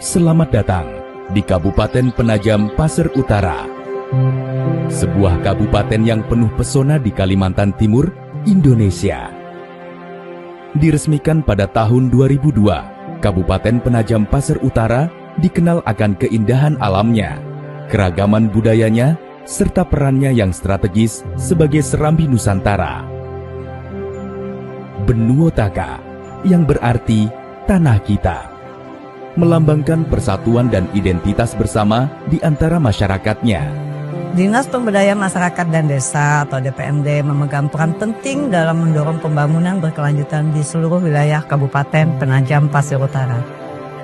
Selamat datang di Kabupaten Penajam Pasir Utara, sebuah kabupaten yang penuh pesona di Kalimantan Timur, Indonesia. Diresmikan pada tahun 2002, Kabupaten Penajam Pasir Utara dikenal akan keindahan alamnya, keragaman budayanya, serta perannya yang strategis sebagai serambi Nusantara. Benua Taka, yang berarti tanah kita, melambangkan persatuan dan identitas bersama di antara masyarakatnya. Dinas Pemberdayaan Masyarakat dan Desa atau DPMD memegang peran penting dalam mendorong pembangunan berkelanjutan di seluruh wilayah Kabupaten Penajam Pasir Utara.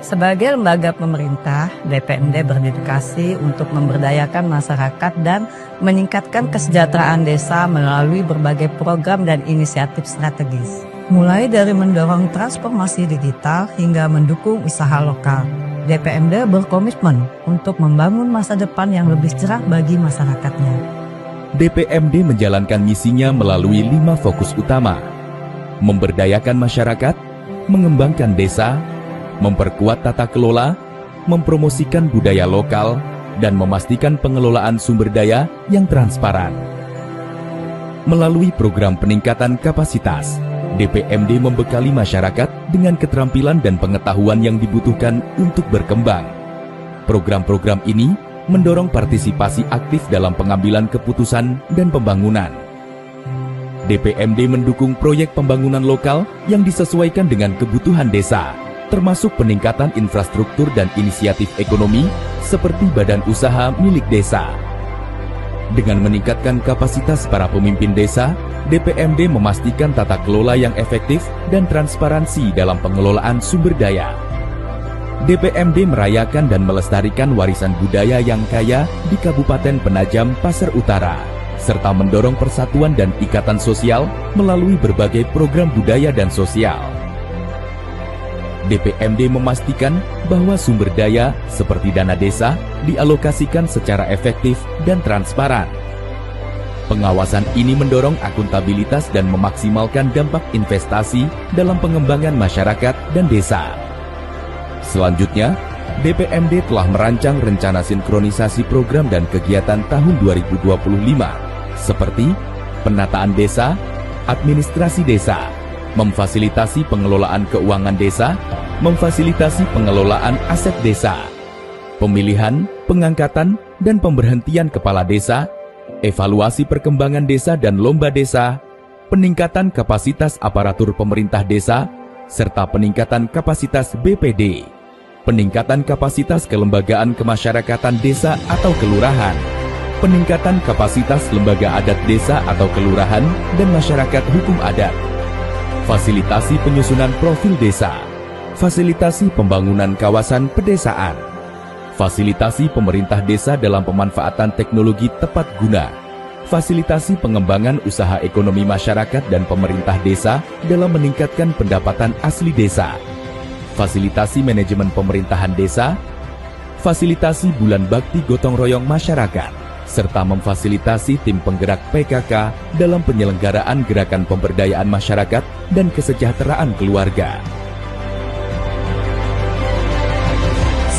Sebagai lembaga pemerintah, DPMD berdedikasi untuk memberdayakan masyarakat dan meningkatkan kesejahteraan desa melalui berbagai program dan inisiatif strategis. Mulai dari mendorong transformasi digital hingga mendukung usaha lokal, DPMD berkomitmen untuk membangun masa depan yang lebih cerah bagi masyarakatnya. DPMD menjalankan misinya melalui 5 fokus utama: memberdayakan masyarakat, mengembangkan desa, memperkuat tata kelola, mempromosikan budaya lokal, dan memastikan pengelolaan sumber daya yang transparan. Melalui program peningkatan kapasitas, DPMD membekali masyarakat dengan keterampilan dan pengetahuan yang dibutuhkan untuk berkembang. Program-program ini mendorong partisipasi aktif dalam pengambilan keputusan dan pembangunan. DPMD mendukung proyek pembangunan lokal yang disesuaikan dengan kebutuhan desa, termasuk peningkatan infrastruktur dan inisiatif ekonomi seperti badan usaha milik desa. Dengan meningkatkan kapasitas para pemimpin desa, DPMD memastikan tata kelola yang efektif dan transparansi dalam pengelolaan sumber daya. DPMD merayakan dan melestarikan warisan budaya yang kaya di Kabupaten Penajam Pasir Utara, serta mendorong persatuan dan ikatan sosial melalui berbagai program budaya dan sosial. DPMD memastikan bahwa sumber daya seperti dana desa dialokasikan secara efektif dan transparan. Pengawasan ini mendorong akuntabilitas dan memaksimalkan dampak investasi dalam pengembangan masyarakat dan desa. Selanjutnya, DPMD telah merancang rencana sinkronisasi program dan kegiatan tahun 2025, seperti penataan desa, administrasi desa, memfasilitasi pengelolaan keuangan desa, memfasilitasi pengelolaan aset desa, pemilihan, pengangkatan, dan pemberhentian kepala desa, evaluasi perkembangan desa dan lomba desa, peningkatan kapasitas aparatur pemerintah desa, serta peningkatan kapasitas BPD, peningkatan kapasitas kelembagaan kemasyarakatan desa atau kelurahan, peningkatan kapasitas lembaga adat desa atau kelurahan dan masyarakat hukum adat, fasilitasi penyusunan profil desa, fasilitasi pembangunan kawasan pedesaan, fasilitasi pemerintah desa dalam pemanfaatan teknologi tepat guna, fasilitasi pengembangan usaha ekonomi masyarakat dan pemerintah desa dalam meningkatkan pendapatan asli desa, fasilitasi manajemen pemerintahan desa, fasilitasi bulan bakti gotong royong masyarakat, serta memfasilitasi tim penggerak PKK dalam penyelenggaraan gerakan pemberdayaan masyarakat dan kesejahteraan keluarga.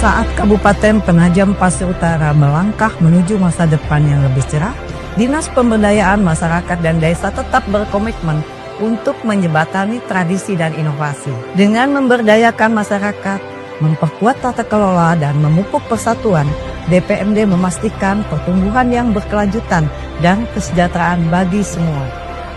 Saat Kabupaten Penajam Pasir Utara melangkah menuju masa depan yang lebih cerah, Dinas Pemberdayaan Masyarakat dan Desa tetap berkomitmen untuk menjembatani tradisi dan inovasi. Dengan memberdayakan masyarakat, memperkuat tata kelola, dan memupuk persatuan, DPMD memastikan pertumbuhan yang berkelanjutan dan kesejahteraan bagi semua.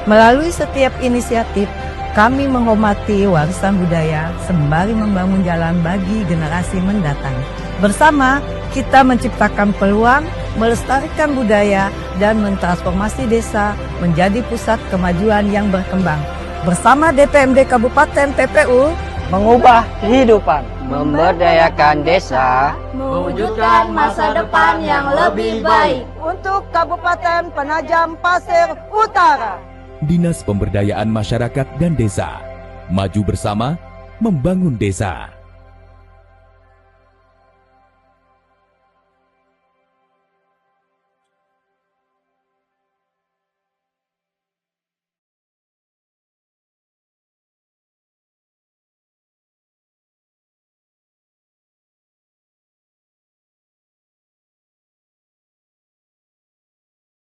Melalui setiap inisiatif, kami menghormati warisan budaya sembari membangun jalan bagi generasi mendatang. Bersama, kita menciptakan peluang, melestarikan budaya, dan mentransformasi desa menjadi pusat kemajuan yang berkembang. Bersama DPMD Kabupaten PPU, mengubah kehidupan, memberdayakan desa, mewujudkan masa depan yang lebih baik untuk Kabupaten Penajam Pasir Utara. Dinas Pemberdayaan Masyarakat dan Desa, maju bersama membangun desa.